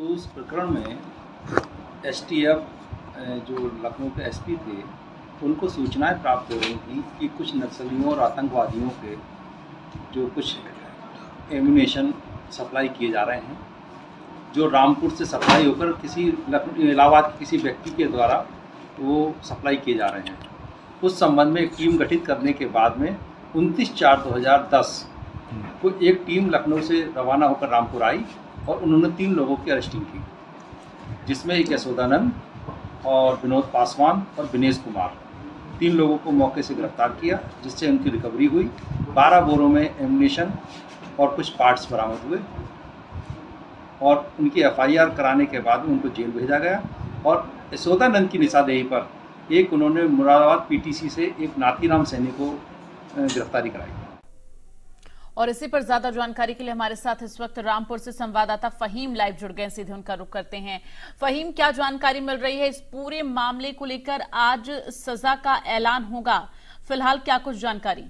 तो उस प्रकरण में एसटीएफ जो लखनऊ के एसपी थे, उनको सूचनाएं प्राप्त हो रही थी कि कुछ नक्सलियों और आतंकवादियों के जो कुछ एम्यूनेशन सप्लाई किए जा रहे हैं, जो रामपुर से सप्लाई होकर किसी इलाहाबाद के किसी व्यक्ति के द्वारा वो सप्लाई किए जा रहे हैं। उस संबंध में एक टीम गठित करने के बाद में 29/4/2010 को एक टीम लखनऊ से रवाना होकर रामपुर आई और उन्होंने 3 लोगों की अरेस्टिंग की, जिसमें एक यशोदानंद और विनोद पासवान और दिनेश कुमार, 3 लोगों को मौके से गिरफ्तार किया, जिससे उनकी रिकवरी हुई। 12 बोरों में एम्यूनेशन और कुछ पार्ट्स बरामद हुए और उनकी एफआईआर कराने के बाद उनको जेल भेजा गया। और यशोदानंद की निशानदेही पर उन्होंने मुरादाबाद पीटीसी से एक नाथीराम सैनी को गिरफ्तारी कराई। और इसी पर ज्यादा जानकारी के लिए हमारे साथ इस वक्त रामपुर से संवाददाता फहीम लाइव जुड़ गए, सीधे उनका रुख करते हैं। फहीम, क्या जानकारी मिल रही है इस पूरे मामले को लेकर? आज सजा का ऐलान होगा, फिलहाल क्या कुछ जानकारी?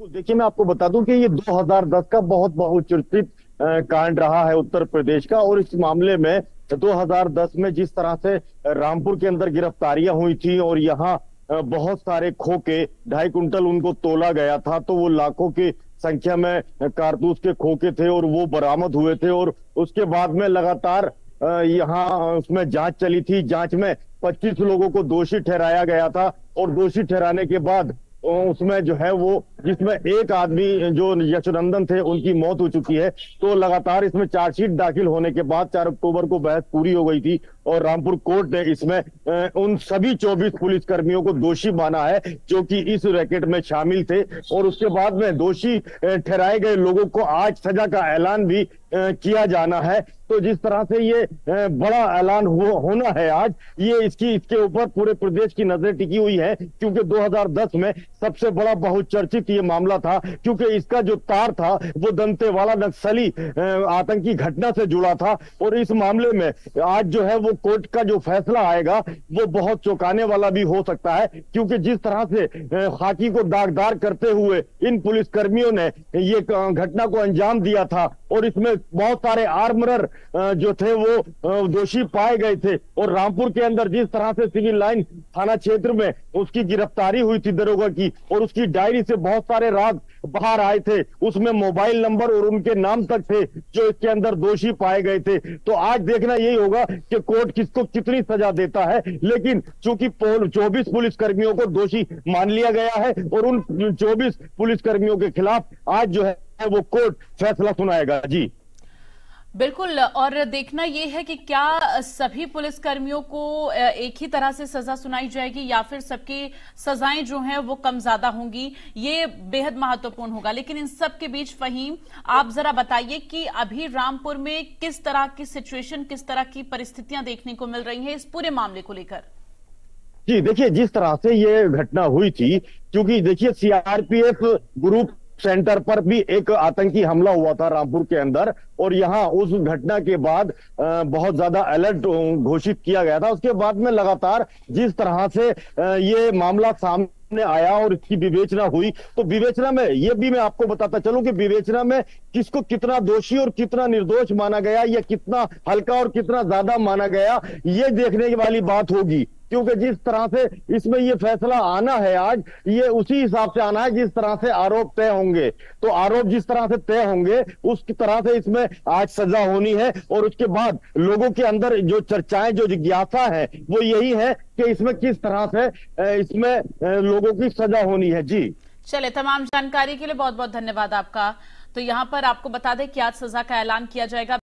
देखिए, मैं आपको बता दूं कि ये 2010 का बहुत बहुचर्चित कांड रहा है उत्तर प्रदेश का। और इस मामले में 2010 में जिस तरह से रामपुर के अंदर गिरफ्तारियां हुई थी और यहाँ बहुत सारे खोखे 2.5 कुंटल उनको तोला गया था, तो वो लाखों की संख्या में कारतूस के खोखे थे और वो बरामद हुए थे। और उसके बाद में लगातार यहाँ उसमें जांच चली थी। जांच में 25 लोगों को दोषी ठहराया गया था और दोषी ठहराने के बाद उसमें जो है वो, जिसमें एक आदमी जो यशोनंदन थे, उनकी मौत हो चुकी है। तो लगातार इसमें चार्जशीट दाखिल होने के बाद 4 अक्टूबर को बहस पूरी हो गई थी और रामपुर कोर्ट ने इसमें उन सभी 24 पुलिसकर्मियों को दोषी माना है जो कि इस रैकेट में शामिल थे। और उसके बाद में दोषी ठहराए गए लोगों को आज सजा का ऐलान भी किया जाना है। तो जिस तरह से ये बड़ा ऐलान होना है आज, ये इसके ऊपर पूरे प्रदेश की नजरें टिकी हुई है, क्योंकि 2010 में सबसे बड़ा बहुचर्चित ये मामला था, क्योंकि इसका जो तार था वो दंतेवाड़ा नक्सली आतंकी घटना से जुड़ा था। और इस मामले में आज जो है वो कोर्ट का जो फैसला आएगा वो बहुत चौंकाने वाला भी हो सकता है, क्योंकि जिस तरह से खाकी को दागदार करते हुए इन पुलिसकर्मियों ने ये घटना को अंजाम दिया था और इसमें बहुत सारे आर्मरर जो थे वो दोषी पाए गए थे। और रामपुर के अंदर जिस तरह से सिविल लाइन थाना क्षेत्र में उसकी गिरफ्तारी हुई थी दरोगा की, और उसकी डायरी से बहुत सारे राज बाहर आए थे, उसमें मोबाइल नंबर और उनके नाम तक थे जो इसके अंदर दोषी पाए गए थे। तो आज देखना यही होगा कि कोर्ट किसको कितनी सजा देता है। लेकिन चूंकि 24 पुलिसकर्मियों को दोषी मान लिया गया है और उन 24 पुलिसकर्मियों के खिलाफ आज जो है वो कोर्ट फैसला सुनाएगा। जी बिल्कुल, और देखना यह है कि क्या सभी पुलिसकर्मियों को एक ही तरह से सजा सुनाई जाएगी या फिर सबकी सजाएं जो हैं वो कम ज्यादा होंगी, ये बेहद महत्वपूर्ण होगा। लेकिन इन सब के बीच फहीम, आप जरा बताइए कि अभी रामपुर में किस तरह की सिचुएशन, किस तरह की परिस्थितियां देखने को मिल रही हैं इस पूरे मामले को लेकर? जी देखिए, जिस तरह से ये घटना हुई थी, क्योंकि देखिए सीआरपीएफ ग्रुप सेंटर पर भी एक आतंकी हमला हुआ था रामपुर के अंदर, और यहाँ उस घटना के बाद बहुत ज्यादा अलर्ट घोषित किया गया था। उसके बाद में लगातार जिस तरह से ये मामला सामने आया और इसकी विवेचना हुई, तो विवेचना में ये भी मैं आपको बताता चलूं कि विवेचना में किसको कितना दोषी और कितना निर्दोष माना गया, या कितना हल्का और कितना ज्यादा माना गया, ये देखने वाली बात होगी। क्योंकि जिस तरह से इसमें ये फैसला आना है आज, ये उसी हिसाब से आना है जिस तरह से आरोप तय होंगे। तो आरोप जिस तरह से तय होंगे उसकी तरह से इसमें आज सजा होनी है। और उसके बाद लोगों के अंदर जो चर्चाएं, जो जिज्ञासा है, वो यही है कि इसमें किस तरह से इसमें लोगों की सजा होनी है। जी चले, तमाम जानकारी के लिए बहुत बहुत धन्यवाद आपका। तो यहाँ पर आपको बता दें कि आज सजा का ऐलान किया जाएगा।